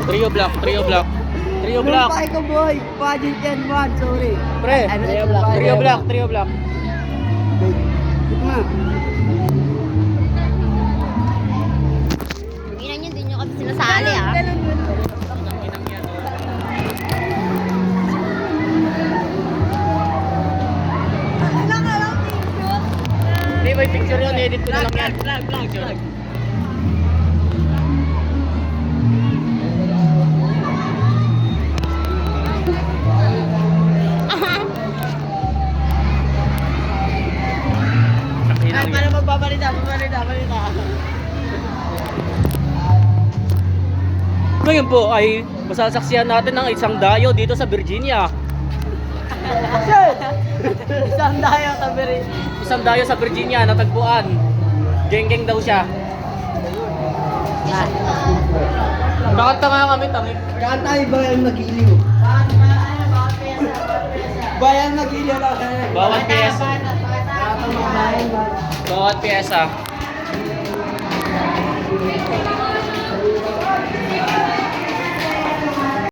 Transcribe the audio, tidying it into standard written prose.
Trio block, trio block. Trio block. Lumpay ko boy. Budget and one, sorry. Pre, trio block, trio block. Ito na. Ina nyo, din nyo kami sinasali ah. Hindi, may picture yun. Edit ko na lang yan. Vlog. Ay, paano magbabalita? Balita. Ngayon po ay masasaksihan natin ng isang dayo dito sa Virginia. Isang dayo sa beri. Isang dayo sa Virginia, natagpuan. Geng-geng daw siya. Kakanta nga kami, tangik. Kantay bayan magiliw. Bayan magiliw lang kayo. Bawat pyesa. Bawat pyesa.